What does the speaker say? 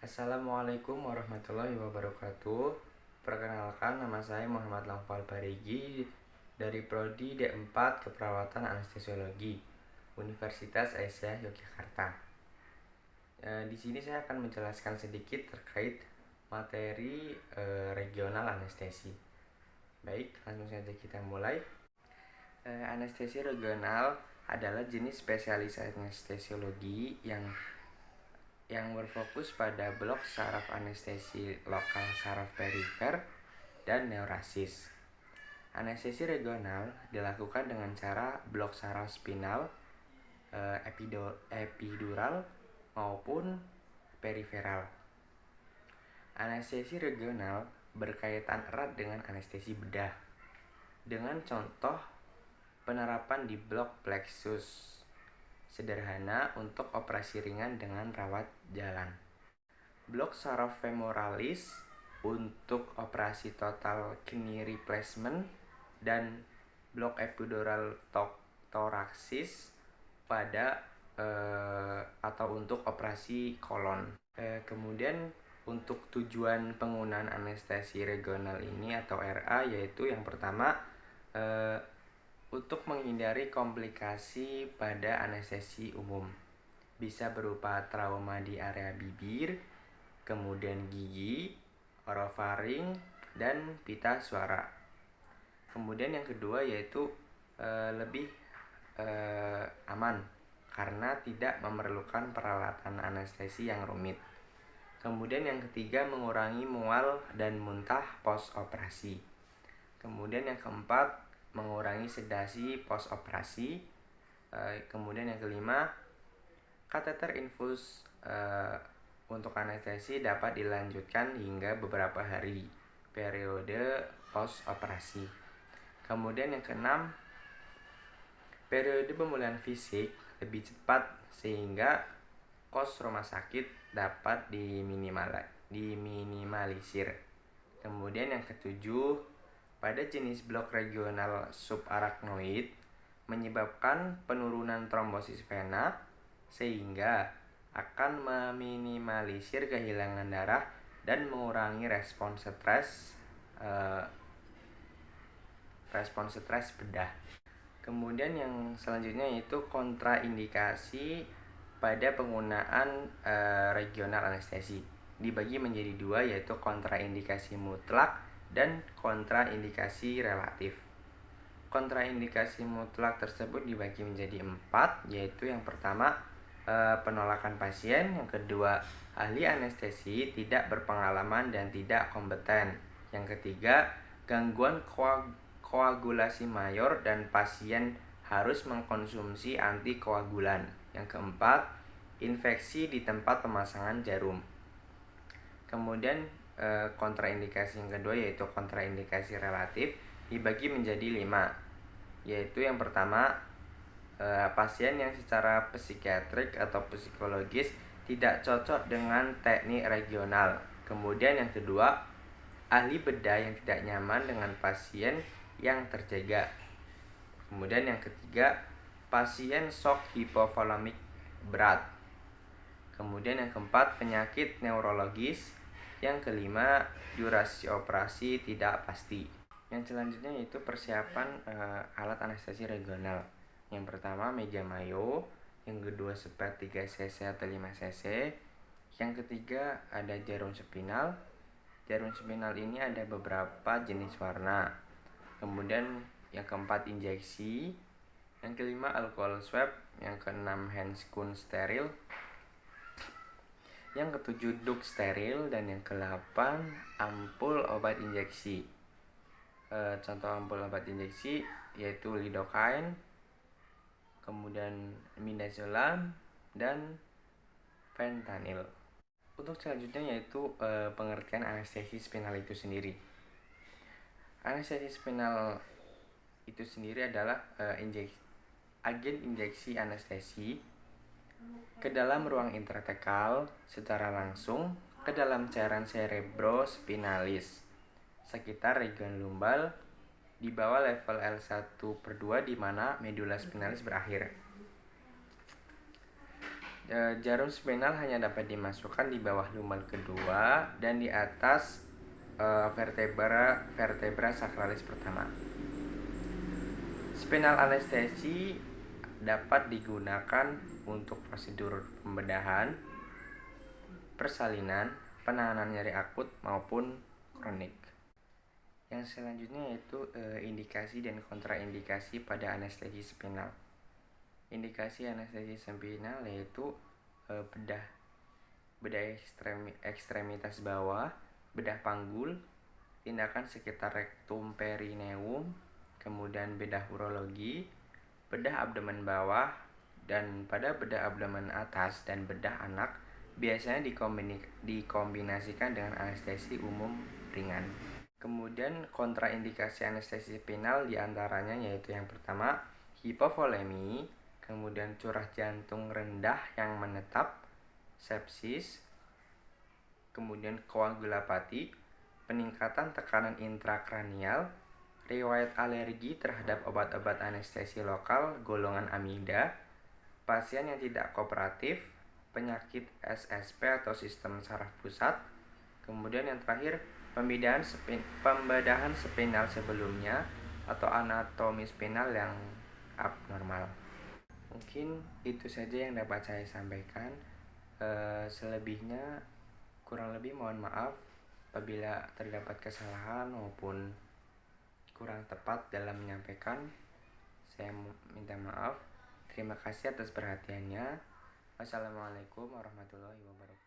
Assalamualaikum warahmatullahi wabarakatuh. Perkenalkan, nama saya Muhammad Laufal Barigi dari Prodi D4 Keperawatan Anestesiologi Universitas Aisyah Yogyakarta. Di sini saya akan menjelaskan sedikit terkait materi regional anestesi. Baik, langsung saja kita mulai. Anestesi regional adalah jenis spesialis anestesiologi yang berfokus pada blok saraf anestesi lokal saraf perifer dan neurasis. Anestesi regional dilakukan dengan cara blok saraf spinal, epidural maupun periferal. Anestesi regional berkaitan erat dengan anestesi bedah, dengan contoh penerapan di blok plexus sederhana untuk operasi ringan dengan rawat jalan. Blok saraf femoralis untuk operasi total kidney replacement dan blok epidural thoracis pada atau untuk operasi kolon. Kemudian untuk tujuan penggunaan anestesi regional ini atau RA yaitu yang pertama untuk menghindari komplikasi pada anestesi umum. Bisa berupa trauma di area bibir, kemudian gigi, orofaring, dan pita suara. Kemudian yang kedua yaitu lebih aman karena tidak memerlukan peralatan anestesi yang rumit. Kemudian yang ketiga mengurangi mual dan muntah pos operasi. Kemudian yang keempat mengurangi sedasi pos operasi. Kemudian yang kelima, kateter infus untuk anestesi dapat dilanjutkan hingga beberapa hari periode pos operasi. Kemudian yang keenam, periode pemulihan fisik lebih cepat sehingga kos rumah sakit dapat diminimalisir. Kemudian yang ketujuh, pada jenis blok regional subarachnoid menyebabkan penurunan trombosis vena sehingga akan meminimalisir kehilangan darah dan mengurangi respons stres bedah. Kemudian yang selanjutnya yaitu kontraindikasi pada penggunaan regional anestesi. Dibagi menjadi dua yaitu kontraindikasi mutlak dan kontraindikasi relatif. Kontraindikasi mutlak tersebut dibagi menjadi 4, yaitu yang pertama penolakan pasien, yang kedua ahli anestesi tidak berpengalaman dan tidak kompeten, yang ketiga gangguan koagulasi mayor dan pasien harus mengkonsumsi antikoagulan, yang keempat infeksi di tempat pemasangan jarum. Kemudian kontraindikasi yang kedua yaitu kontraindikasi relatif dibagi menjadi 5, yaitu yang pertama pasien yang secara psikiatrik atau psikologis tidak cocok dengan teknik regional. Kemudian yang kedua, ahli bedah yang tidak nyaman dengan pasien yang terjaga. Kemudian yang ketiga, pasien shock hipovolemik berat. Kemudian yang keempat, penyakit neurologis. Yang kelima, durasi operasi tidak pasti. Yang selanjutnya yaitu persiapan alat anestesi regional. Yang pertama meja Mayo, yang kedua spet 3 cc atau 5 cc. Yang ketiga ada jarum spinal. Jarum spinal ini ada beberapa jenis warna. Kemudian yang keempat injeksi. Yang kelima alkohol swab. Yang keenam handscoon steril. Yang ketujuh duk steril. Dan yang kedelapan ampul obat injeksi. Contoh ampul obat injeksi yaitu lidocaine, kemudian midazolam, dan fentanyl. Untuk selanjutnya yaitu pengertian anestesi spinal itu sendiri. Anestesi spinal itu sendiri adalah agen injeksi anestesi ke dalam ruang intratekal secara langsung ke dalam cairan cerebrospinalis sekitar region lumbal di bawah level L1/2 di mana medula spinalis berakhir. Jarum spinal hanya dapat dimasukkan di bawah lumbar kedua dan di atas vertebra sakralis pertama. Spinal anestesi dapat digunakan untuk prosedur pembedahan, persalinan, penanganan nyeri akut maupun kronik. Yang selanjutnya yaitu indikasi dan kontraindikasi pada anestesi spinal. Indikasi anestesi spinal yaitu bedah ekstremitas bawah, bedah panggul, tindakan sekitar rektum perineum, kemudian bedah urologi, bedah abdomen bawah, dan pada bedah abdomen atas dan bedah anak biasanya dikombinasikan dengan anestesi umum ringan. Kemudian kontraindikasi anestesi spinal diantaranya yaitu yang pertama hipovolemi, kemudian curah jantung rendah yang menetap, sepsis, kemudian koagulopati, peningkatan tekanan intrakranial, riwayat alergi terhadap obat-obat anestesi lokal golongan amida, pasien yang tidak kooperatif, penyakit SSP atau sistem saraf pusat, kemudian yang terakhir pembedahan spinal sebelumnya atau anatomi spinal yang abnormal. Mungkin itu saja yang dapat saya sampaikan. Selebihnya kurang lebih mohon maaf apabila terdapat kesalahan maupun kurang tepat dalam menyampaikan. Saya minta maaf. Terima kasih atas perhatiannya. Wassalamualaikum warahmatullahi wabarakatuh.